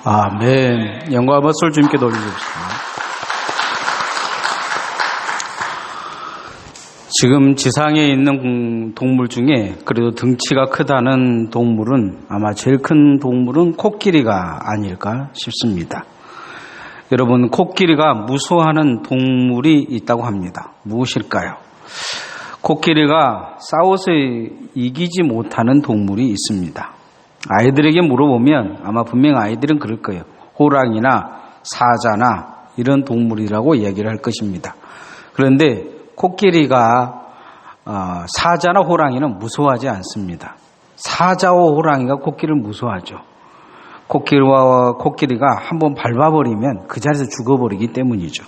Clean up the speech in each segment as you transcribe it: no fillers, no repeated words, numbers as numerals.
아멘. 영광과 박수를 주님께 돌려주십시오. 지금 지상에 있는 동물 중에 그래도 등치가 크다는 동물은 아마 제일 큰 동물은 코끼리가 아닐까 싶습니다. 여러분, 코끼리가 무서워하는 동물이 있다고 합니다. 무엇일까요? 코끼리가 싸워서 이기지 못하는 동물이 있습니다. 아이들에게 물어보면 아마 분명 아이들은 그럴 거예요. 호랑이나 사자나 이런 동물이라고 이야기를 할 것입니다. 그런데 코끼리가 사자나 호랑이는 무서워하지 않습니다. 사자와 호랑이가 코끼리를 무서워하죠. 코끼리가 한번 밟아버리면 그 자리에서 죽어버리기 때문이죠.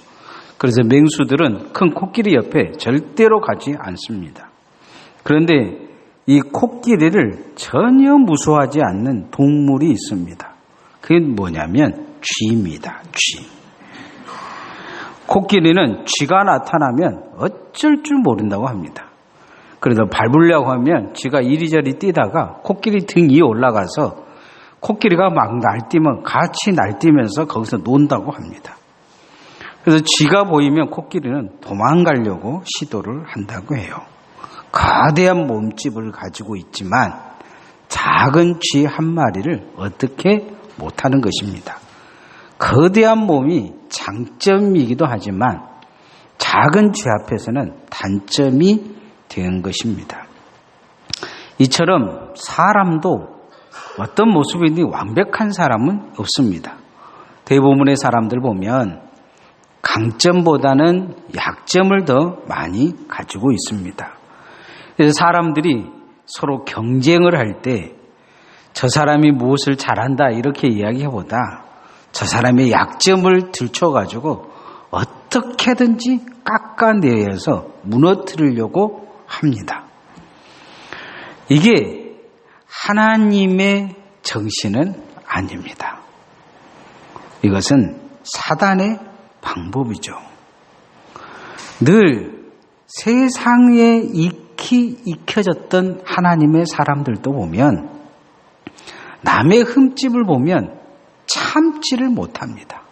그래서 맹수들은 큰 코끼리 옆에 절대로 가지 않습니다. 그런데 이 코끼리를 전혀 무서워하지 않는 동물이 있습니다. 그게 뭐냐면 쥐입니다. 쥐. 코끼리는 쥐가 나타나면 어쩔 줄 모른다고 합니다. 그래서 밟으려고 하면 쥐가 이리저리 뛰다가 코끼리 등 위에 올라가서 코끼리가 막 날뛰면 같이 날뛰면서 거기서 논다고 합니다. 그래서 쥐가 보이면 코끼리는 도망가려고 시도를 한다고 해요. 거대한 몸집을 가지고 있지만 작은 쥐 한 마리를 어떻게 못하는 것입니다. 거대한 몸이 장점이기도 하지만 작은 쥐 앞에서는 단점이 되는 것입니다. 이처럼 사람도 어떤 모습이든 완벽한 사람은 없습니다. 대부분의 사람들 보면 강점보다는 약점을 더 많이 가지고 있습니다. 그래서 사람들이 서로 경쟁을 할 때 저 사람이 무엇을 잘한다 이렇게 이야기해보다 저 사람의 약점을 들춰가지고 어떻게든지 깎아내려서 무너뜨리려고 합니다. 이게 하나님의 정신은 아닙니다. 이것은 사단의 방법이죠. 늘 세상에 익혀졌던 하나님의 사람들도 보면 남의 흠집을 보면 참지를 못합니다.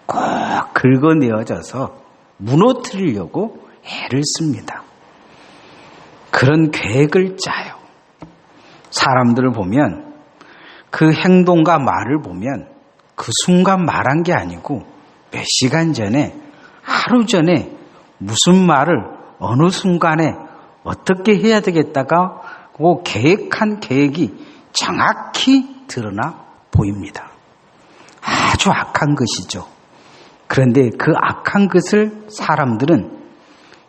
꼭 긁어내어져서 무너뜨리려고 애를 씁니다. 그런 계획을 짜요. 사람들을 보면 그 행동과 말을 보면 그 순간 말한 게 아니고 몇 시간 전에, 하루 전에 무슨 말을 어느 순간에 어떻게 해야 되겠다가 그 계획한 계획이 정확히 드러나 보입니다. 아주 악한 것이죠. 그런데 그 악한 것을 사람들은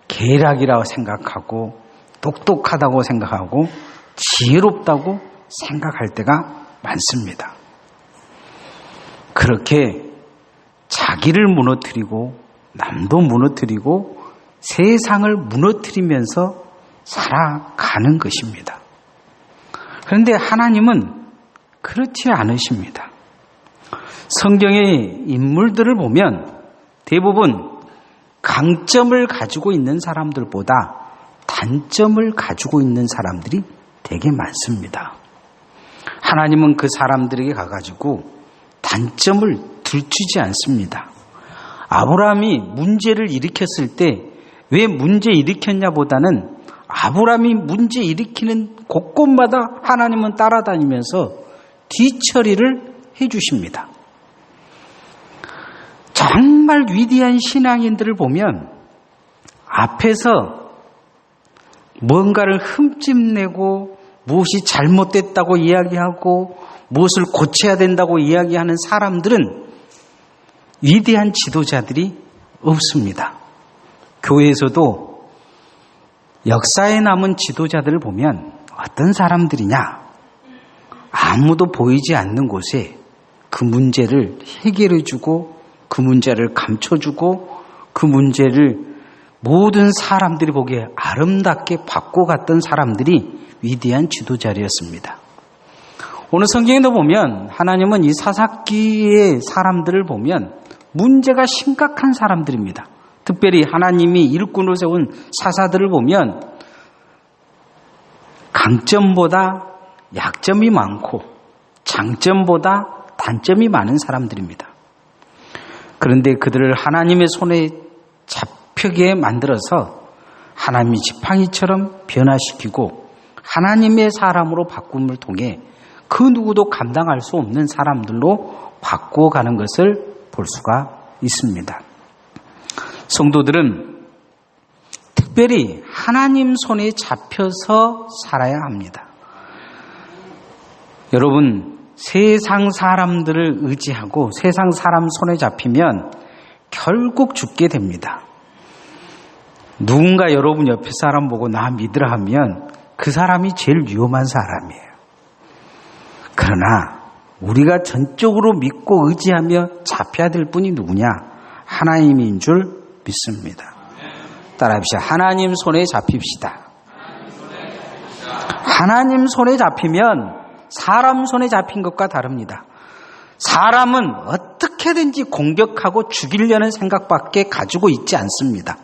계략이라고 생각하고 똑똑하다고 생각하고 지혜롭다고 생각할 때가 많습니다. 그렇게 자기를 무너뜨리고 남도 무너뜨리고 세상을 무너뜨리면서 살아가는 것입니다. 그런데 하나님은 그렇지 않으십니다. 성경의 인물들을 보면 대부분 강점을 가지고 있는 사람들보다 단점을 가지고 있는 사람들이 되게 많습니다. 하나님은 그 사람들에게 가가지고 단점을 들추지 않습니다. 아브라함이 문제를 일으켰을 때 왜 문제 일으켰냐 보다는 아브라함이 문제 일으키는 곳곳마다 하나님은 따라다니면서 뒤처리를 해주십니다. 정말 위대한 신앙인들을 보면 앞에서 뭔가를 흠집내고 무엇이 잘못됐다고 이야기하고 무엇을 고쳐야 된다고 이야기하는 사람들은 위대한 지도자들이 없습니다. 교회에서도 역사에 남은 지도자들을 보면 어떤 사람들이냐? 아무도 보이지 않는 곳에 그 문제를 해결해주고 그 문제를 감춰주고 그 문제를 모든 사람들이 보기에 아름답게 바꿔갔던 사람들이 위대한 지도자였습니다. 오늘 성경에도 보면 하나님은 이 사사기의 사람들을 보면 문제가 심각한 사람들입니다. 특별히 하나님이 일꾼으로 세운 사사들을 보면 강점보다 약점이 많고 장점보다 단점이 많은 사람들입니다. 그런데 그들을 하나님의 손에 잡히게 만들어서 하나님의 지팡이처럼 변화시키고 하나님의 사람으로 바꿈을 통해 그 누구도 감당할 수 없는 사람들로 바꿔가는 것을 볼 수가 있습니다. 성도들은 특별히 하나님 손에 잡혀서 살아야 합니다. 여러분, 세상 사람들을 의지하고 세상 사람 손에 잡히면 결국 죽게 됩니다. 누군가 여러분 옆에 사람 보고 나 믿으라 하면 그 사람이 제일 위험한 사람이에요. 그러나 우리가 전적으로 믿고 의지하며 잡혀야 될 분이 누구냐? 하나님인 줄 믿습니다. 따라합시다. 하나님 손에 잡힙시다. 하나님 손에 잡히면 사람 손에 잡힌 것과 다릅니다. 사람은 어떻게든지 공격하고 죽이려는 생각밖에 가지고 있지 않습니다.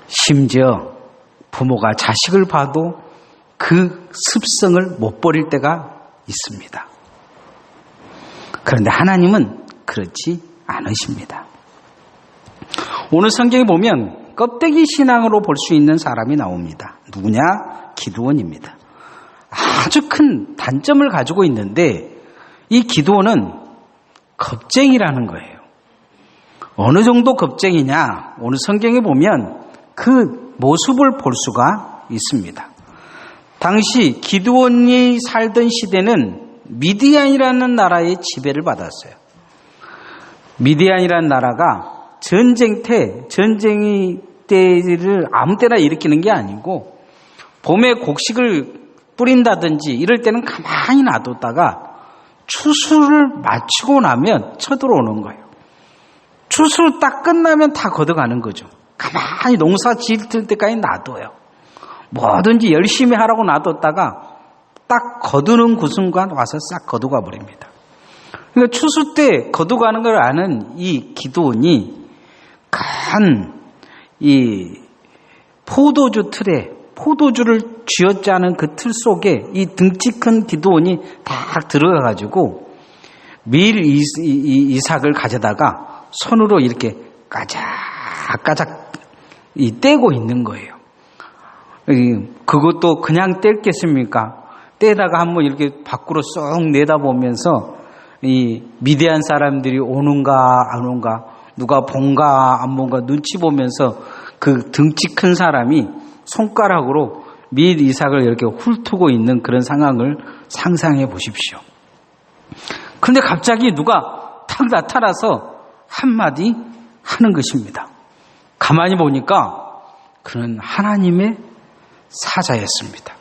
심지어 부모가 자식을 봐도 그 습성을 못 버릴 때가 있습니다. 그런데 하나님은 그렇지 않으십니다. 오늘 성경에 보면 껍데기 신앙으로 볼 수 있는 사람이 나옵니다. 누구냐? 기드온입니다. 아주 큰 단점을 가지고 있는데 이 기드온은 겁쟁이라는 거예요. 어느 정도 겁쟁이냐? 오늘 성경에 보면 그 모습을 볼 수가 있습니다. 당시 기드온이 살던 시대는 미디안이라는 나라의 지배를 받았어요. 미디안이라는 나라가 전쟁 때를 아무 때나 일으키는 게 아니고 봄에 곡식을 뿌린다든지 이럴 때는 가만히 놔뒀다가 추수를 마치고 나면 쳐들어오는 거예요. 추수 딱 끝나면 다 걷어가는 거죠. 가만히 농사 지을 때까지 놔둬요. 뭐든지 열심히 하라고 놔뒀다가 딱 거두는 그 순간 와서 싹 거두가 버립니다. 그러니까 추수 때 거두가는 걸 아는 이 기드온이 이 포도주 틀에 포도주를 쥐어짜는 그 틀 속에 이 등치 큰 기드온이 딱 들어가가지고 밀 이삭을 가져다가 손으로 이렇게 까작까작 떼고 있는 거예요. 그것도 그냥 뗄겠습니까? 떼다가 한번 이렇게 밖으로 쏙 내다보면서 이 미디안 사람들이 오는가 안 오는가 누가 본가 안 본가 눈치 보면서 그 등치 큰 사람이 손가락으로 밀 이삭을 이렇게 훑고 있는 그런 상황을 상상해 보십시오. 그런데 갑자기 누가 탁 나타나서 한마디 하는 것입니다. 가만히 보니까 그는 하나님의 사자였습니다.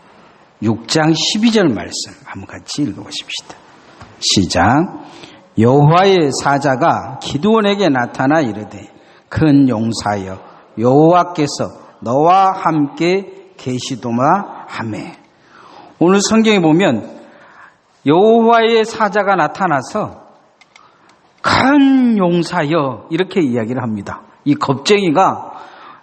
6장 12절 말씀 한번 같이 읽어보십시다. 시작. 여호와의 사자가 기드온에게 나타나 이르되 큰 용사여 여호와께서 너와 함께 계시도마 하매. 오늘 성경에 보면 여호와의 사자가 나타나서 큰 용사여 이렇게 이야기를 합니다. 이 겁쟁이가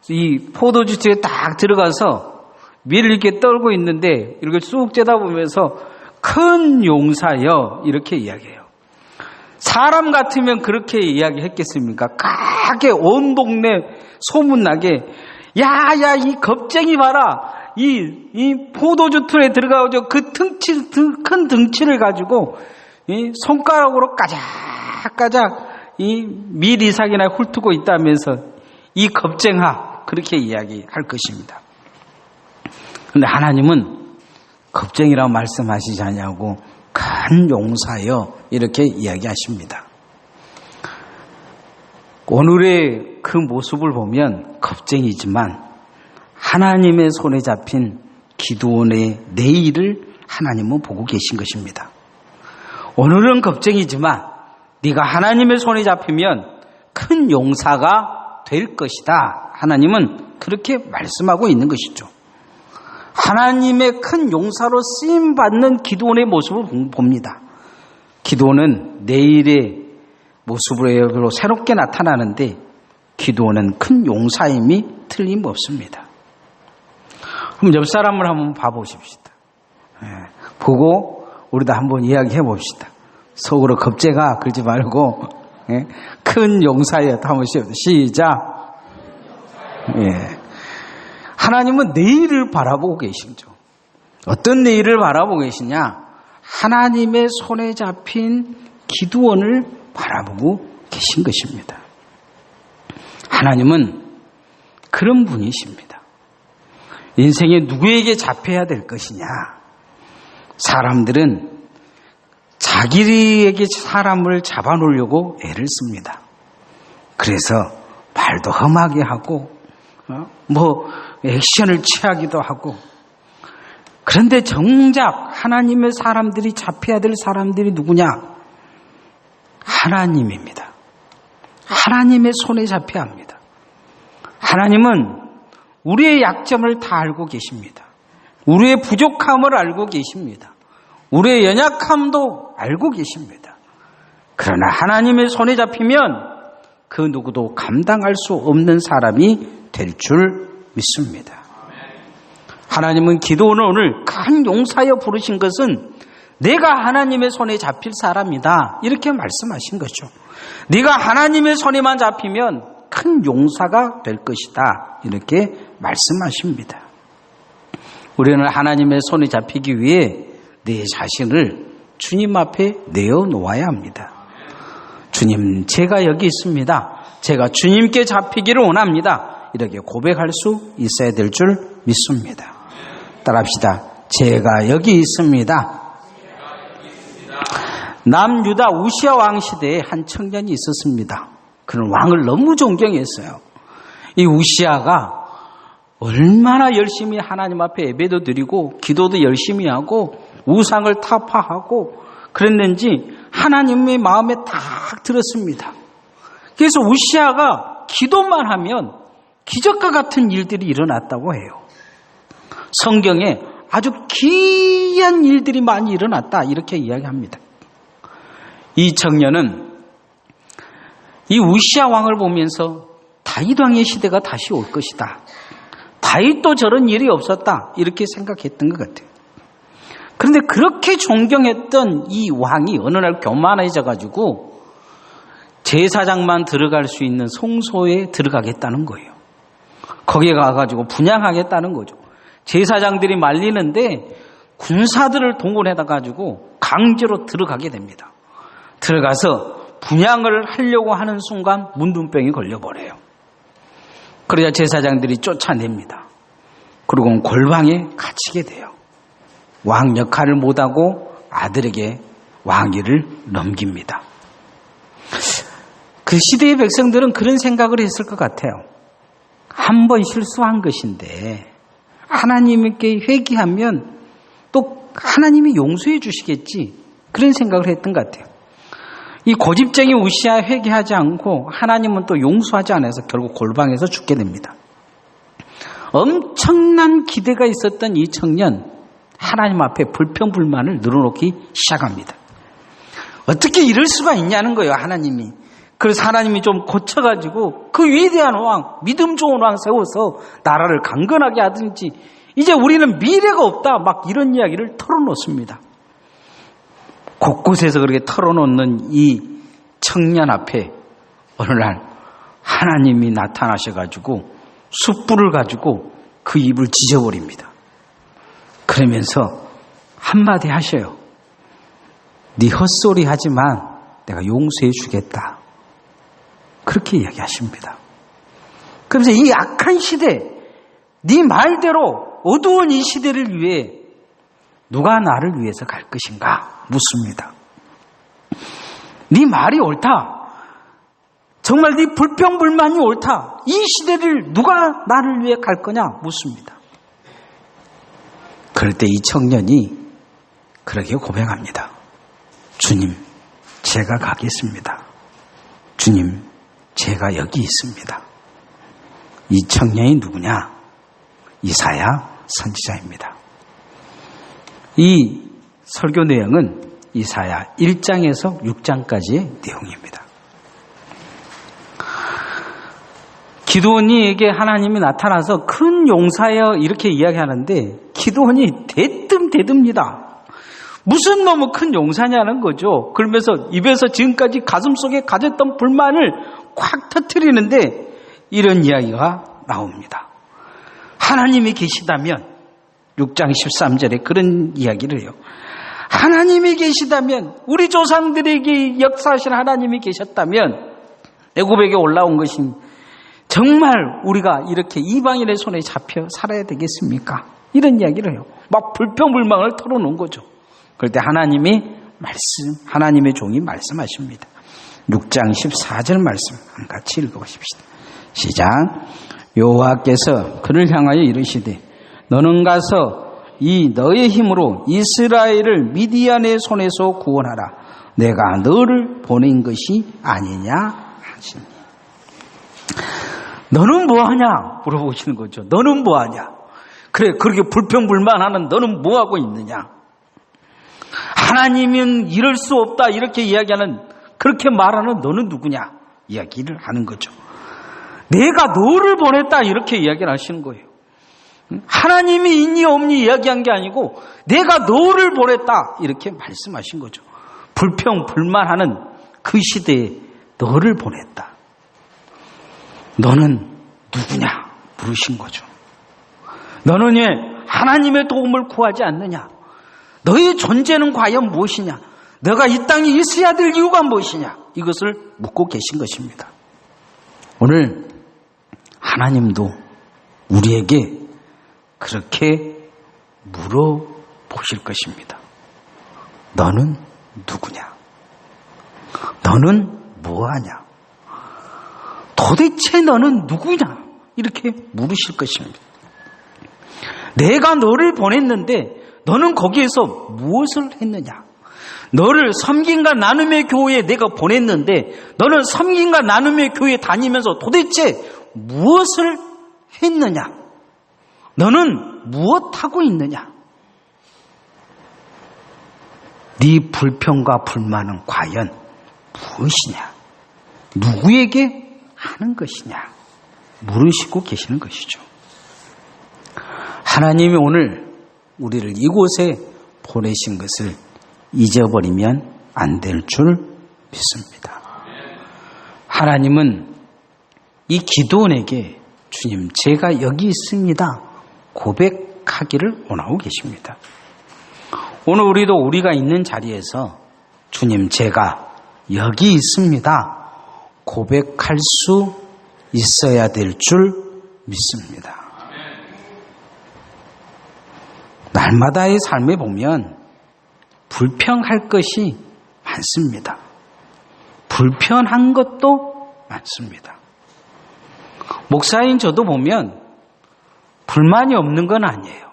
이 포도주에 딱 들어가서 밀을 이렇게 떨고 있는데 이렇게 쑥 째다보면서 큰 용사여 이렇게 이야기해요. 사람 같으면 그렇게 이야기했겠습니까? 크게 온 동네 소문나게 야야 이 겁쟁이 봐라 이 포도주 틀에 들어가서 그 큰 등치를 가지고 이 손가락으로 까작까작 이 밀 이삭이나 훑고 있다면서 이 겁쟁아 그렇게 이야기할 것입니다. 그런데 하나님은 겁쟁이라고 말씀하시지 않냐고 큰 용사여 이렇게 이야기하십니다. 오늘의 그 모습을 보면 겁쟁이지만 하나님의 손에 잡힌 기드온의 내일을 하나님은 보고 계신 것입니다. 오늘은 겁쟁이지만 네가 하나님의 손에 잡히면 큰 용사가 될 것이다. 하나님은 그렇게 말씀하고 있는 것이죠. 하나님의 큰 용사로 쓰임받는 기드온의 모습을 봅니다. 기드온은 내일의 모습으로 새롭게 나타나는데 기드온은 큰 용사임이 틀림없습니다. 그럼 옆 사람을 한번 봐보십시다. 보고 우리도 한번 이야기해 봅시다. 속으로 겁재가 그러지 말고, 예? 큰 용사여. 한번 시작. 예. 하나님은 내일을 바라보고 계시죠. 어떤 내일을 바라보고 계시냐? 하나님의 손에 잡힌 기드온을 바라보고 계신 것입니다. 하나님은 그런 분이십니다. 인생에 누구에게 잡혀야 될 것이냐? 사람들은 자기에게 사람을 잡아놓으려고 애를 씁니다. 그래서 말도 험하게 하고 액션을 취하기도 하고, 그런데 정작 하나님의 사람들이 잡혀야 될 사람들이 누구냐? 하나님입니다. 하나님의 손에 잡혀야 합니다. 하나님은 우리의 약점을 다 알고 계십니다. 우리의 부족함을 알고 계십니다. 우리의 연약함도 알고 계십니다. 그러나 하나님의 손에 잡히면 그 누구도 감당할 수 없는 사람이 될 줄 믿습니다. 하나님은 기드온을 오늘 큰 용사여 부르신 것은 내가 하나님의 손에 잡힐 사람이다, 이렇게 말씀하신 거죠. 네가 하나님의 손에만 잡히면 큰 용사가 될 것이다, 이렇게 말씀하십니다. 우리는 하나님의 손에 잡히기 위해 내 자신을 주님 앞에 내어놓아야 합니다. 주님, 제가 여기 있습니다. 제가 주님께 잡히기를 원합니다. 이렇게 고백할 수 있어야 될 줄 믿습니다. 따라합시다. 제가 여기 있습니다. 남유다 우시아 왕 시대에 한 청년이 있었습니다. 그는 왕을 너무 존경했어요. 이 우시아가 얼마나 열심히 하나님 앞에 예배도 드리고 기도도 열심히 하고 우상을 타파하고 그랬는지 하나님의 마음에 딱 들었습니다. 그래서 우시아가 기도만 하면 기적과 같은 일들이 일어났다고 해요. 성경에 아주 기이한 일들이 많이 일어났다, 이렇게 이야기합니다. 이 청년은 이 우시아 왕을 보면서 다윗 왕의 시대가 다시 올 것이다, 다윗도 저런 일이 없었다, 이렇게 생각했던 것 같아요. 그런데 그렇게 존경했던 이 왕이 어느 날 교만해져 가지고 제사장만 들어갈 수 있는 성소에 들어가겠다는 거예요. 거기에 가가지고 분향하겠다는 거죠. 제사장들이 말리는데 군사들을 동원해다 가지고 강제로 들어가게 됩니다. 들어가서 분향을 하려고 하는 순간 문둥병이 걸려버려요. 그러자 제사장들이 쫓아냅니다. 그리고 골방에 갇히게 돼요. 왕 역할을 못하고 아들에게 왕위를 넘깁니다. 그 시대의 백성들은 그런 생각을 했을 것 같아요. 한 번 실수한 것인데 하나님께 회개하면 또 하나님이 용서해 주시겠지, 그런 생각을 했던 것 같아요. 이 고집쟁이 우시아 회개하지 않고 하나님은 또 용서하지 않아서 결국 골방에서 죽게 됩니다. 엄청난 기대가 있었던 이 청년, 하나님 앞에 불평불만을 늘어놓기 시작합니다. 어떻게 이럴 수가 있냐는 거예요, 하나님이. 그래서 하나님이 좀 고쳐가지고 그 위대한 왕, 믿음 좋은 왕 세워서 나라를 강건하게 하든지, 이제 우리는 미래가 없다, 막 이런 이야기를 털어놓습니다. 곳곳에서 그렇게 털어놓는 이 청년 앞에 어느 날 하나님이 나타나셔가지고 숯불을 가지고 그 입을 지져버립니다. 그러면서 한마디 하셔요. 네 헛소리 하지만 내가 용서해 주겠다, 그렇게 이야기하십니다. 그러면서 이 악한 시대, 네 말대로 어두운 이 시대를 위해 누가 나를 위해서 갈 것인가 묻습니다. 네 말이 옳다, 정말 네 불평불만이 옳다, 이 시대를 누가 나를 위해 갈 거냐 묻습니다. 그럴 때 이 청년이 그렇게 고백합니다. 주님, 제가 가겠습니다. 주님, 제가 여기 있습니다. 이 청년이 누구냐? 이사야 선지자입니다. 이 설교 내용은 이사야 1장에서 6장까지의 내용입니다. 기드온이에게 하나님이 나타나서 큰 용사여 이렇게 이야기하는데 기드온이 대뜸대듭니다. 무슨 너무 큰 용사냐는 거죠. 그러면서 입에서 지금까지 가슴속에 가졌던 불만을 콱 터뜨리는데 이런 이야기가 나옵니다. 하나님이 계시다면 6장 13절에 그런 이야기를 해요. 하나님이 계시다면, 우리 조상들에게 역사하신 하나님이 계셨다면 애굽에게 올라온 것이 정말 우리가 이렇게 이방인의 손에 잡혀 살아야 되겠습니까? 이런 이야기를 해요. 막 불평불만을 털어놓은 거죠. 그럴 때 하나님의 종이 말씀하십니다. 6장 14절 말씀 같이 읽어보십시다. 시작. 여호와께서 그를 향하여 이르시되 너는 가서 이 너의 힘으로 이스라엘을 미디안의 손에서 구원하라. 내가 너를 보낸 것이 아니냐 하시니. 너는 뭐하냐 물어보시는 거죠. 너는 뭐하냐. 그래, 그렇게 불평불만하는 너는 뭐하고 있느냐. 하나님은 이럴 수 없다 이렇게 이야기하는, 그렇게 말하는 너는 누구냐 이야기를 하는 거죠. 내가 너를 보냈다 이렇게 이야기를 하시는 거예요. 하나님이 있니 없니 이야기한 게 아니고 내가 너를 보냈다 이렇게 말씀하신 거죠. 불평불만하는 그 시대에 너를 보냈다. 너는 누구냐 물으신 거죠. 너는 왜 하나님의 도움을 구하지 않느냐? 너의 존재는 과연 무엇이냐? 너가 이 땅에 있어야 될 이유가 무엇이냐? 이것을 묻고 계신 것입니다. 오늘 하나님도 우리에게 그렇게 물어보실 것입니다. 너는 누구냐? 너는 뭐하냐? 도대체 너는 누구냐? 이렇게 물으실 것입니다. 내가 너를 보냈는데 너는 거기에서 무엇을 했느냐? 너를 섬김과 나눔의 교회에 내가 보냈는데 너는 섬김과 나눔의 교회에 다니면서 도대체 무엇을 했느냐? 너는 무엇하고 있느냐? 네 불평과 불만은 과연 무엇이냐? 누구에게 하는 것이냐? 물으시고 계시는 것이죠. 하나님이 오늘 우리를 이곳에 보내신 것을 잊어버리면 안 될 줄 믿습니다. 하나님은 이 기도원에게 주님, 제가 여기 있습니다 고백하기를 원하고 계십니다. 오늘 우리가 있는 자리에서 주님, 제가 여기 있습니다 고백할 수 있어야 될 줄 믿습니다. 날마다의 삶에 보면 불평할 것이 많습니다. 불편한 것도 많습니다. 목사인 저도 보면 불만이 없는 건 아니에요.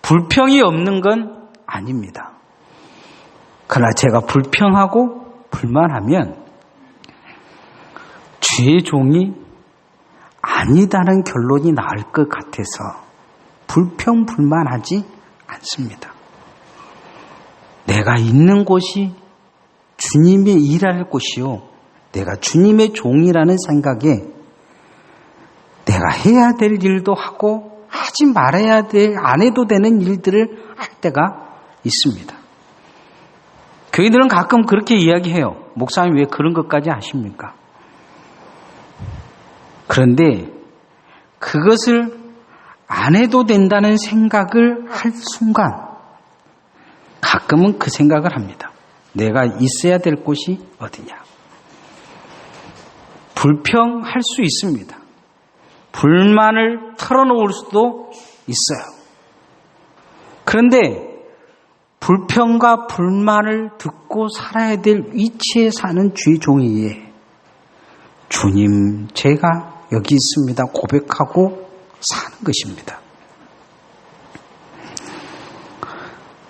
불평이 없는 건 아닙니다. 그러나 제가 불평하고 불만하면 주의 종이 아니다는 결론이 나올 것 같아서 불평불만하지 않습니다. 내가 있는 곳이 주님의 일할 곳이요, 내가 주님의 종이라는 생각에 내가 해야 될 일도 하고 하지 말아야 될, 안 해도 되는 일들을 할 때가 있습니다. 교회들은 가끔 그렇게 이야기해요. 목사님 왜 그런 것까지 하십니까? 그런데 그것을 안 해도 된다는 생각을 할 순간 가끔은 그 생각을 합니다. 내가 있어야 될 곳이 어디냐? 불평할 수 있습니다. 불만을 털어놓을 수도 있어요. 그런데 불평과 불만을 듣고 살아야 될 위치에 사는 주의 종이에 주님, 제가 여기 있습니다 고백하고 사는 것입니다.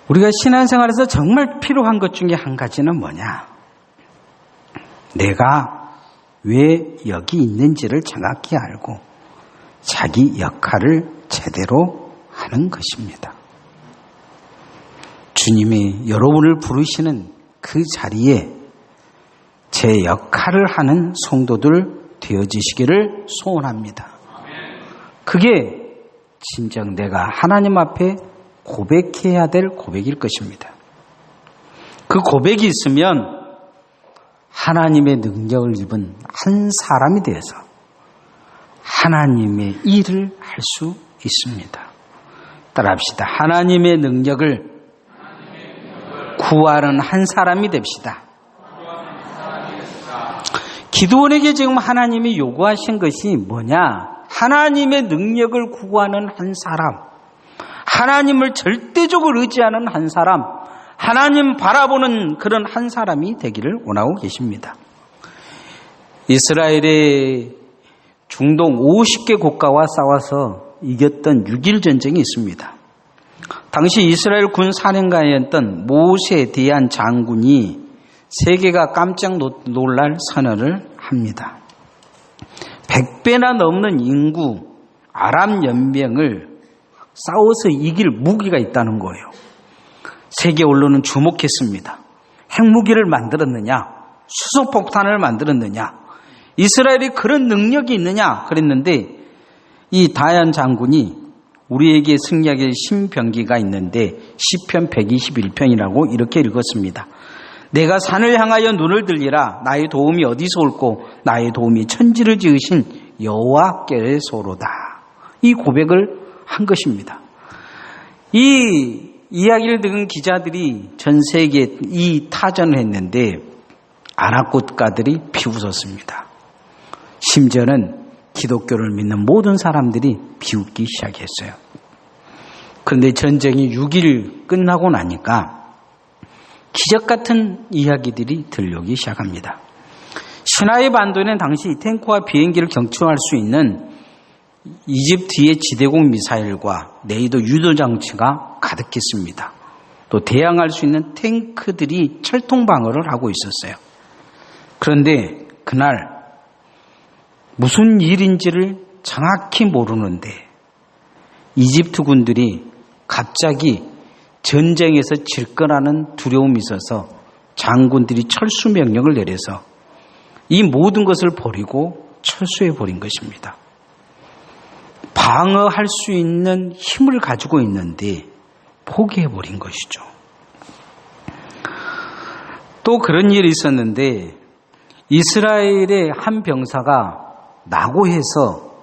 우리가 신앙생활에서 정말 필요한 것 중에 한 가지는 뭐냐? 내가 왜 여기 있는지를 정확히 알고 자기 역할을 제대로 하는 것입니다. 주님이 여러분을 부르시는 그 자리에 제 역할을 하는 성도들 되어지시기를 소원합니다. 그게 진정 내가 하나님 앞에 고백해야 될 고백일 것입니다. 그 고백이 있으면 하나님의 능력을 입은 한 사람이 되어서 하나님의 일을 할 수 있습니다. 따라합시다. 하나님의 능력을 구하는 한 사람이 됩시다. 기드온에게 지금 하나님이 요구하신 것이 뭐냐? 하나님의 능력을 구하는 한 사람, 하나님을 절대적으로 의지하는 한 사람, 하나님 바라보는 그런 한 사람이 되기를 원하고 계십니다. 이스라엘의 중동 50개 국가와 싸워서 이겼던 6.1 전쟁이 있습니다. 당시 이스라엘 군 사령관이었던 모세 대한 장군이 세계가 깜짝 놀랄 선언을 합니다. 100배나 넘는 인구 아람 연맹을 싸워서 이길 무기가 있다는 거예요. 세계 언론은 주목했습니다. 핵무기를 만들었느냐? 수소폭탄을 만들었느냐? 이스라엘이 그런 능력이 있느냐? 그랬는데 이 다얀 장군이 우리에게 승리하게 신병기가 있는데 시편 121편이라고 이렇게 읽었습니다. 내가 산을 향하여 눈을 들리라. 나의 도움이 어디서 올꼬? 나의 도움이 천지를 지으신 여호와께로소로다. 이 고백을 한 것입니다. 이 이야기를 들은 기자들이 전 세계에 이 타전을 했는데 아랍 국가들이 비웃었습니다. 심지어는 기독교를 믿는 모든 사람들이 비웃기 시작했어요. 그런데 전쟁이 6일 끝나고 나니까 기적 같은 이야기들이 들려오기 시작합니다. 시나이 반도에는 당시 탱크와 비행기를 경추할 수 있는 이집트의 지대공 미사일과 레이더 유도 장치가 가득했습니다. 또 대항할 수 있는 탱크들이 철통 방어를 하고 있었어요. 그런데 그날 무슨 일인지를 정확히 모르는데 이집트 군들이 갑자기 전쟁에서 질 거라는 두려움이 있어서 장군들이 철수 명령을 내려서 이 모든 것을 버리고 철수해 버린 것입니다. 방어할 수 있는 힘을 가지고 있는데 포기해 버린 것이죠. 또 그런 일이 있었는데 이스라엘의 한 병사가 낙오해서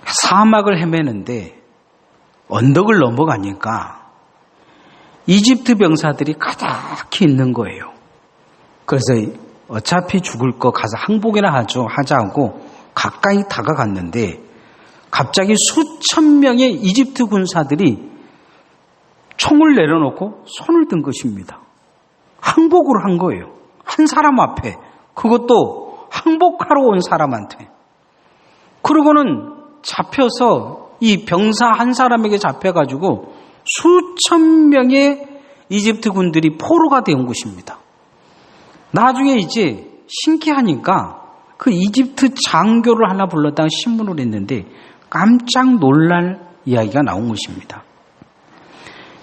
사막을 헤매는데 언덕을 넘어가니까 이집트 병사들이 가득히 있는 거예요. 그래서 어차피 죽을 거 가서 항복이나 하자고 가까이 다가갔는데 갑자기 수천 명의 이집트 군사들이 총을 내려놓고 손을 든 것입니다. 항복을 한 거예요. 한 사람 앞에. 그것도 항복하러 온 사람한테. 그러고는 잡혀서 이 병사 한 사람에게 잡혀가지고 수천 명의 이집트 군들이 포로가 된 것입니다. 나중에 이제 신기하니까 그 이집트 장교를 하나 불렀다가 신문을 했는데 깜짝 놀랄 이야기가 나온 것입니다.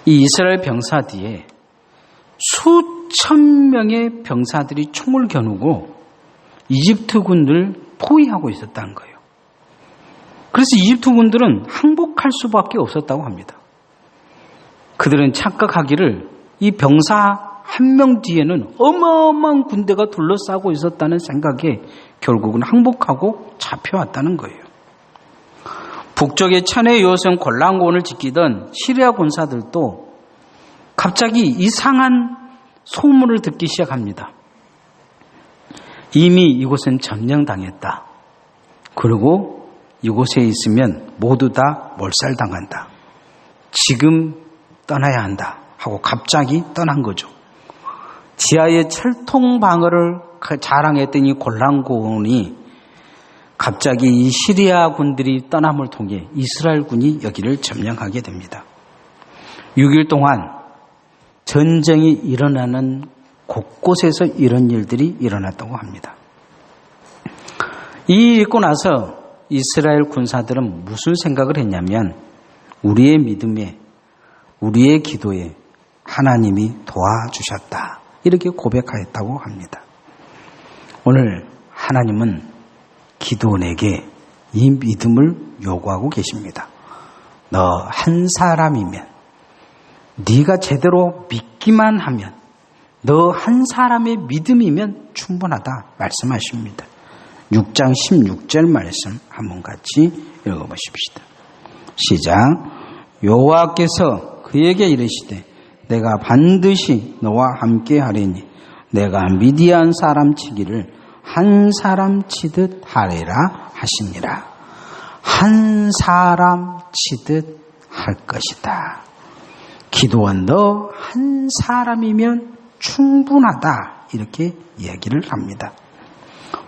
이 이스라엘 병사 뒤에 수천 명의 병사들이 총을 겨누고 이집트 군들을 포위하고 있었다는 거예요. 그래서 이집트 군들은 항복할 수밖에 없었다고 합니다. 그들은 착각하기를 이 병사 한 명 뒤에는 어마어마한 군대가 둘러싸고 있었다는 생각에 결국은 항복하고 잡혀왔다는 거예요. 북쪽의 천의 요성 골란고원을 지키던 시리아 군사들도 갑자기 이상한 소문을 듣기 시작합니다. 이미 이곳은 점령당했다. 그리고 이곳에 있으면 모두 다 몰살당한다. 지금 떠나야 한다 하고 갑자기 떠난 거죠. 지하의 철통 방어를 자랑했던 이 골란고원이 갑자기 이 시리아 군들이 떠남을 통해 이스라엘 군이 여기를 점령하게 됩니다. 6일 동안 전쟁이 일어나는 곳곳에서 이런 일들이 일어났다고 합니다. 이 읽고 나서 이스라엘 군사들은 무슨 생각을 했냐면 우리의 믿음에 우리의 기도에 하나님이 도와주셨다. 이렇게 고백하였다고 합니다. 오늘 하나님은 기드온에게 이 믿음을 요구하고 계십니다. 너 한 사람이면 네가 제대로 믿기만 하면, 너 한 사람의 믿음이면 충분하다 말씀하십니다. 6장 16절 말씀 한번 같이 읽어보십시다. 시작. 여호와께서 그에게 이르시되 내가 반드시 너와 함께 하리니 내가 미디안 사람 치기를 한 사람 치듯 하리라 하시니라. 한 사람 치듯 할 것이다. 기도원도 한 사람이면 충분하다 이렇게 이야기를 합니다.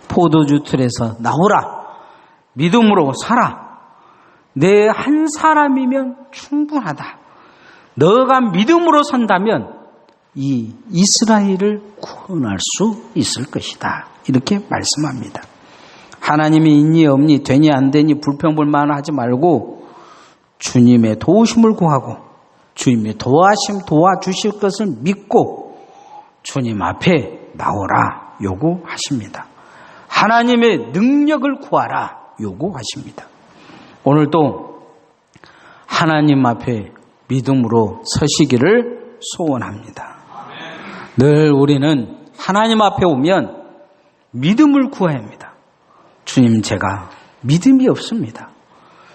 포도주 틀에서 나오라, 믿음으로 살아. 내 한 사람이면 충분하다. 너가 믿음으로 산다면 이 이스라엘을 구원할 수 있을 것이다 이렇게 말씀합니다. 하나님이 있니 없니 되니 안 되니 불평불만하지 말고 주님의 도우심을 구하고 주님의 도와주실 것을 믿고 주님 앞에 나오라 요구하십니다. 하나님의 능력을 구하라 요구하십니다. 오늘도 하나님 앞에 믿음으로 서시기를 소원합니다. 늘 우리는 하나님 앞에 오면 믿음을 구해야 합니다. 주님, 제가 믿음이 없습니다.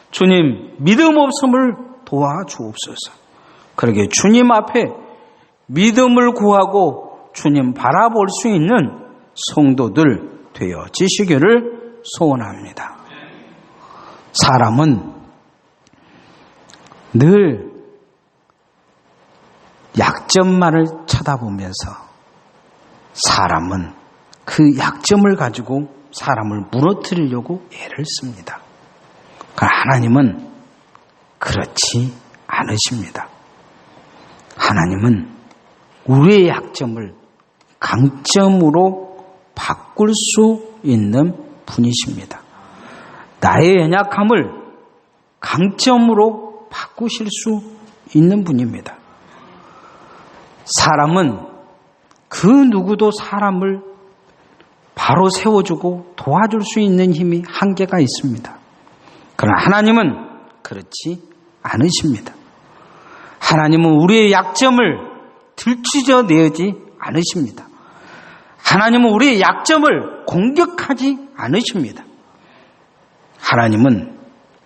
주님, 믿음 없음을 도와주옵소서. 그러게 주님 앞에 믿음을 구하고 주님 바라볼 수 있는 성도들 되어지시기를 소원합니다. 사람은 늘 약점만을 쳐다보면서 사람은 그 약점을 가지고 사람을 무너뜨리려고 애를 씁니다. 그러나 하나님은 그렇지 않으십니다. 하나님은 우리의 약점을 강점으로 바꿀 수 있는 분이십니다. 나의 연약함을 강점으로 바꾸실 수 있는 분입니다. 사람은 그 누구도 사람을 바로 세워주고 도와줄 수 있는 힘이 한계가 있습니다. 그러나 하나님은 그렇지 않으십니다. 하나님은 우리의 약점을 들추져내지 않으십니다. 하나님은 우리의 약점을 공격하지 않으십니다. 하나님은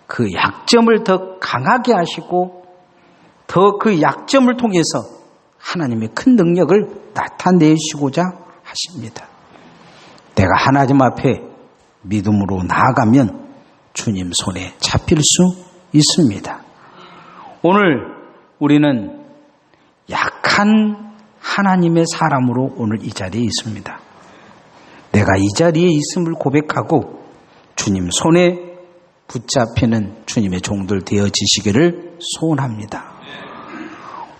그 약점을 더 강하게 하시고 더 그 약점을 통해서 하나님의 큰 능력을 나타내시고자 하십니다. 내가 하나님 앞에 믿음으로 나아가면 주님 손에 잡힐 수 있습니다. 오늘 우리는 약한 하나님의 사람으로 오늘 이 자리에 있습니다. 내가 이 자리에 있음을 고백하고 주님 손에 붙잡히는 주님의 종들 되어지시기를 소원합니다.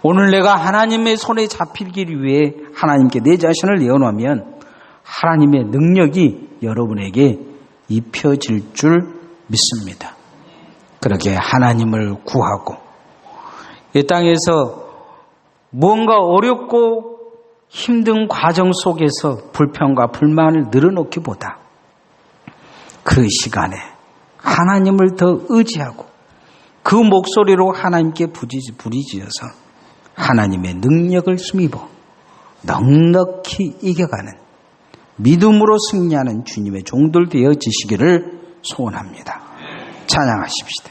오늘 내가 하나님의 손에 잡히기 위해 하나님께 내 자신을 내어놓으면 하나님의 능력이 여러분에게 입혀질 줄 믿습니다. 그렇게 하나님을 구하고 이 땅에서 뭔가 어렵고 힘든 과정 속에서 불평과 불만을 늘어놓기보다 그 시간에 하나님을 더 의지하고 그 목소리로 하나님께 부르짖어서 하나님의 능력을 힘입어 넉넉히 이겨가는 믿음으로 승리하는 주님의 종들 되어지시기를 소원합니다. 찬양하십시다.